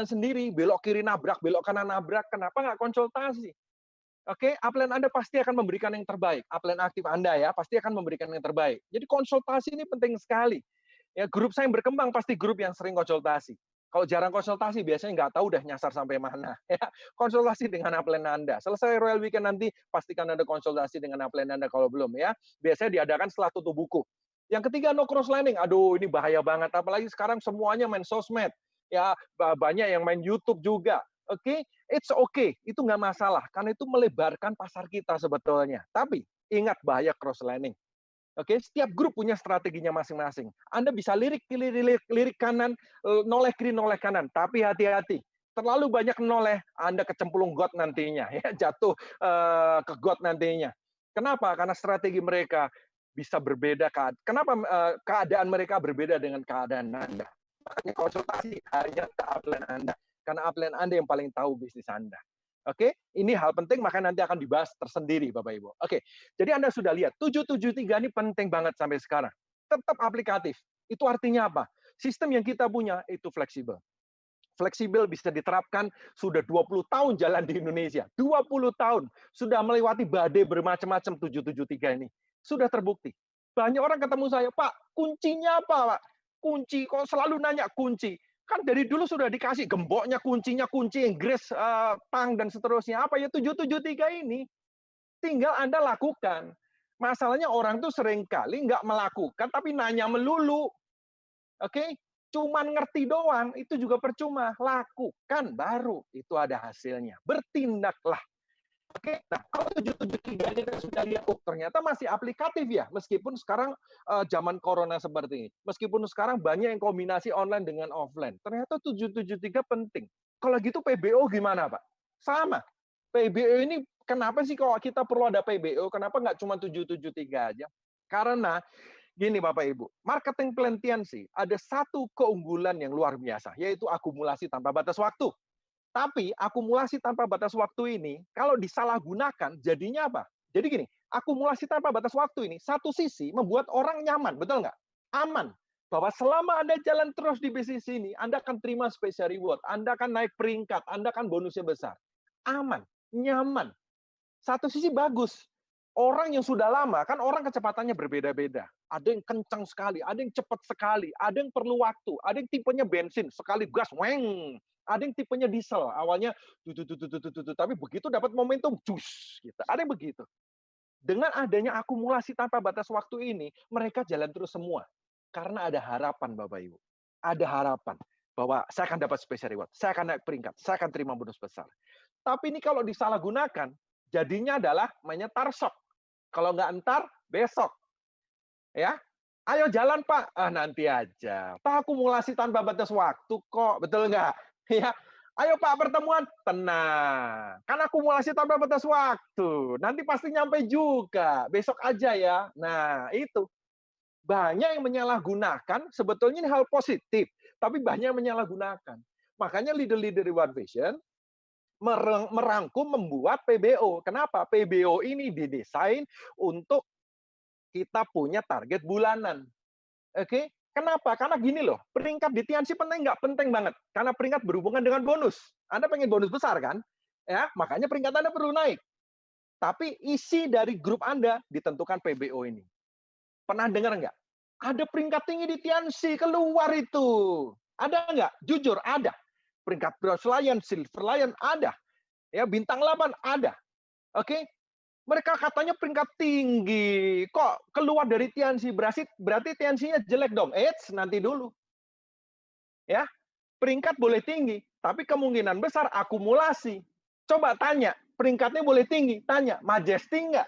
sendiri, belok kiri nabrak, belok kanan nabrak, kenapa nggak konsultasi? Oke, upline Anda pasti akan memberikan yang terbaik. Upline aktif Anda ya, pasti akan memberikan yang terbaik. Jadi konsultasi ini penting sekali. Ya, grup saya yang berkembang pasti grup yang sering konsultasi. Kalau jarang konsultasi, biasanya nggak tahu udah nyasar sampai mana. Ya, konsultasi dengan upline Anda. Selesai Royal Weekend nanti, pastikan Anda konsultasi dengan upline Anda kalau belum ya. Biasanya diadakan setelah tutup buku. Yang ketiga, no cross lining. Aduh, ini bahaya banget. Apalagi sekarang semuanya main sosmed. Ya, banyak yang main YouTube juga. Oke, it's okay. Itu nggak masalah. Karena itu melebarkan pasar kita sebetulnya. Tapi, ingat bahaya cross lining. Oke, setiap grup punya strateginya masing-masing. Anda bisa lirik kanan, noleh kiri, noleh kanan. Tapi hati-hati, terlalu banyak noleh, Anda kecemplung got nantinya, ya jatuh ke got nantinya. Kenapa? Karena strategi mereka bisa berbeda. Kenapa keadaan mereka berbeda dengan keadaan Anda? Makanya konsultasi hanya ke upline Anda. Karena upline Anda yang paling tahu bisnis Anda. Oke, ini hal penting, maka nanti akan dibahas tersendiri, Bapak Ibu. Oke, jadi Anda sudah lihat, 773 ini penting banget sampai sekarang. Tetap aplikatif. Itu artinya apa? Sistem yang kita punya itu fleksibel. Fleksibel bisa diterapkan sudah 20 tahun jalan di Indonesia. 20 tahun. Sudah melewati badai bermacam-macam 773 ini. Sudah terbukti. Banyak orang ketemu saya, Pak, kuncinya apa, Pak? Kunci, kok selalu nanya kunci? Kan dari dulu sudah dikasih gemboknya, kuncinya, kunci Inggris, tang, dan seterusnya. Apa ya 773 ini? Tinggal Anda lakukan. Masalahnya orang tuh seringkali nggak melakukan, tapi nanya melulu. Oke? Cuman ngerti doang, itu juga percuma. Lakukan baru itu ada hasilnya. Bertindaklah. Oke, nah kalau 773 ini kita sudah lihat, oh ternyata masih aplikatif ya, meskipun sekarang zaman corona seperti ini. Meskipun sekarang banyak yang kombinasi online dengan offline. Ternyata 773 penting. Kalau gitu PBO gimana, Pak? Sama. PBO ini kenapa sih kalau kita perlu ada PBO? Kenapa nggak cuma 773 aja? Karena gini Bapak Ibu, marketing pelentian sih ada satu keunggulan yang luar biasa, yaitu akumulasi tanpa batas waktu. Tapi akumulasi tanpa batas waktu ini, kalau disalahgunakan, jadinya apa? Jadi gini, akumulasi tanpa batas waktu ini, satu sisi membuat orang nyaman, betul nggak? Aman. Bahwa selama Anda jalan terus di bisnis ini, Anda akan terima special reward, Anda akan naik peringkat, Anda akan bonusnya besar. Aman, nyaman. Satu sisi bagus. Orang yang sudah lama, kan orang kecepatannya berbeda-beda. Ada yang kencang sekali, ada yang cepat sekali, ada yang perlu waktu, ada yang tipenya bensin, sekali gas, weng. Ada yang tipenya diesel, awalnya tapi begitu dapat momentum, cus, gitu. Ada yang begitu. Dengan adanya akumulasi tanpa batas waktu ini, mereka jalan terus semua. Karena ada harapan, Bapak Ibu. Ada harapan bahwa saya akan dapat special reward, saya akan naik peringkat, saya akan terima bonus besar. Tapi ini kalau disalahgunakan, jadinya adalah menyetar sok. Kalau nggak entar, besok. Ya, ayo jalan Pak. Ah nanti aja. Pak akumulasi tanpa batas waktu kok, betul nggak? Ya, ayo Pak pertemuan, tenang. Kan akumulasi tanpa batas waktu. Nanti pasti nyampe juga. Besok aja ya. Nah itu banyak yang menyalahgunakan. Sebetulnya ini hal positif, tapi banyak yang menyalahgunakan. Makanya leader-leader Reward Vision merangkum membuat PBO. Kenapa? PBO ini didesain untuk kita punya target bulanan. Oke? Kenapa? Karena gini loh, peringkat di Tianxi penting nggak? Penting banget. Karena peringkat berhubungan dengan bonus. Anda pengen bonus besar kan? Ya, makanya peringkat Anda perlu naik. Tapi isi dari grup Anda ditentukan PBO ini. Pernah dengar nggak? Ada peringkat tinggi di Tianxi, keluar itu. Ada nggak? Jujur, ada. Peringkat Bronze Lion, Silver Lion, ada. Ya, bintang 8 ada. Oke? Mereka katanya peringkat tinggi. Kok keluar dari Tianxi? Berarti Tianxinya jelek dong. Eits, nanti dulu. Ya, peringkat boleh tinggi, tapi kemungkinan besar akumulasi. Coba tanya, peringkatnya boleh tinggi. Tanya, majesty nggak?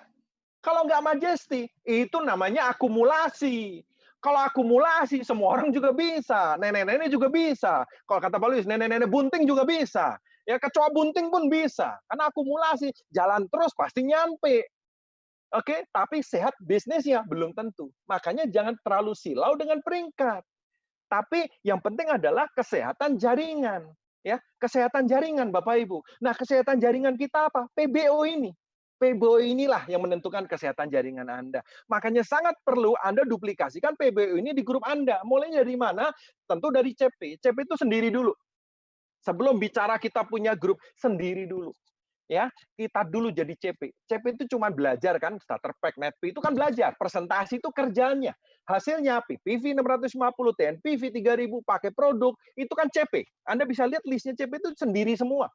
Kalau nggak majesty, itu namanya akumulasi. Kalau akumulasi, semua orang juga bisa. Nenek-nenek juga bisa. Kalau kata Pak Luis, nenek-nenek bunting juga bisa. Ya, kecoa bunting pun bisa. Karena akumulasi, jalan terus pasti nyampe. Oke, tapi sehat bisnisnya belum tentu. Makanya jangan terlalu silau dengan peringkat. Tapi yang penting adalah kesehatan jaringan. Ya, kesehatan jaringan Bapak Ibu. Nah, kesehatan jaringan kita apa? PBO ini. PBO inilah yang menentukan kesehatan jaringan Anda. Makanya sangat perlu Anda duplikasikan PBO ini di grup Anda. Mulai dari mana? Tentu dari CP. CP itu sendiri dulu. Sebelum bicara kita punya grup, sendiri dulu. Ya, kita dulu jadi CP. CP itu cuma belajar kan, starter pack, netp itu kan belajar. Presentasi itu kerjanya. Hasilnya PPV 650, TNPV 3000, pakai produk, itu kan CP. Anda bisa lihat listnya CP itu sendiri semua.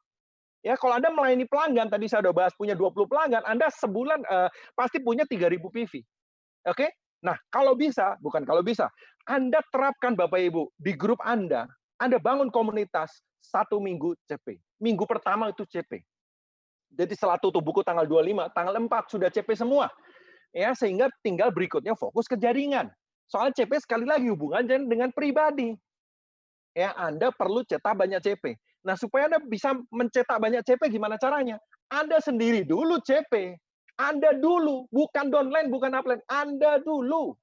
Ya, kalau Anda melayani pelanggan, tadi saya sudah bahas punya 20 pelanggan, Anda sebulan pasti punya 3000 PV. Oke? Nah, kalau bisa, bukan kalau bisa, Anda terapkan Bapak Ibu di grup Anda bangun komunitas 1 minggu CP. Minggu pertama itu CP. Jadi setelah tutup buku tanggal 25, tanggal 4 sudah CP semua. Ya, sehingga tinggal berikutnya fokus ke jaringan. Soal CP sekali lagi hubungannya dengan pribadi. Ya, Anda perlu cetak banyak CP. Nah, supaya Anda bisa mencetak banyak CP gimana caranya? Anda sendiri dulu CP. Anda dulu, bukan downline, bukan upline. Anda dulu.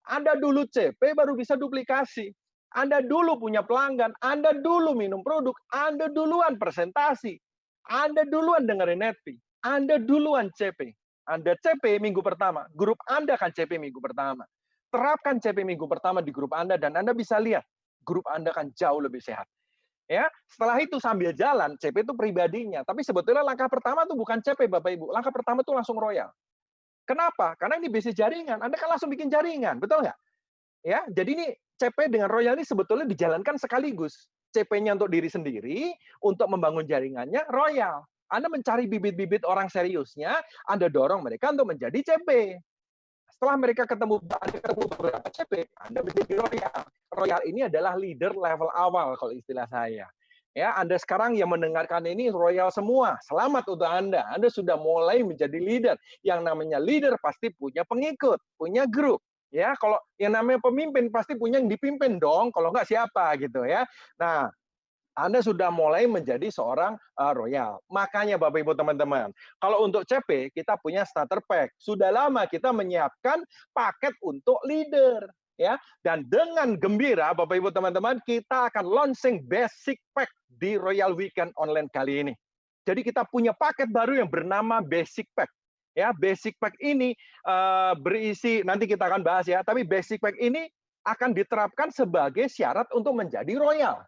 Anda dulu CP baru bisa duplikasi. Anda dulu punya pelanggan, Anda dulu minum produk, Anda duluan presentasi. Anda duluan dengerin netpi, Anda duluan CP. Anda CP minggu pertama, grup Anda akan CP minggu pertama. Terapkan CP minggu pertama di grup Anda dan Anda bisa lihat grup Anda akan jauh lebih sehat. Ya, setelah itu sambil jalan, CP itu pribadinya. Tapi sebetulnya langkah pertama itu bukan CP, Bapak Ibu. Langkah pertama itu langsung royal. Kenapa? Karena ini bisnis jaringan. Anda kan langsung bikin jaringan, betul nggak? Ya, jadi ini CP dengan royal ini sebetulnya dijalankan sekaligus. CP-nya untuk diri sendiri, untuk membangun jaringannya royal. Anda mencari bibit-bibit orang seriusnya, Anda dorong mereka untuk menjadi CP. Setelah mereka ketemu beberapa CP, Anda menjadi royal. Royal ini adalah leader level awal kalau istilah saya. Ya, Anda sekarang yang mendengarkan ini royal semua. Selamat untuk Anda. Anda sudah mulai menjadi leader. Yang namanya leader pasti punya pengikut, punya grup. Ya, kalau yang namanya pemimpin pasti punya yang dipimpin dong. Kalau nggak siapa gitu ya. Nah, anda sudah mulai menjadi seorang royal. Makanya Bapak Ibu teman-teman, kalau untuk CP kita punya starter pack. Sudah lama kita menyiapkan paket untuk leader, ya. Dan dengan gembira Bapak Ibu teman-teman, kita akan launching basic pack di Royal Weekend Online kali ini. Jadi kita punya paket baru yang bernama Basic Pack. Ya, Basic Pack ini berisi, nanti kita akan bahas ya, tapi Basic Pack ini akan diterapkan sebagai syarat untuk menjadi royal.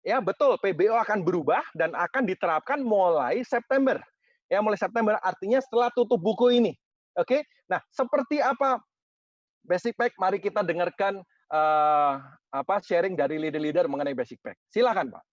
Ya, betul, PBO akan berubah dan akan diterapkan mulai September. Ya, mulai September artinya setelah tutup buku ini. Oke. Nah, seperti apa Basic Pack? Mari kita dengarkan sharing dari leader-leader mengenai Basic Pack. Silakan, Pak.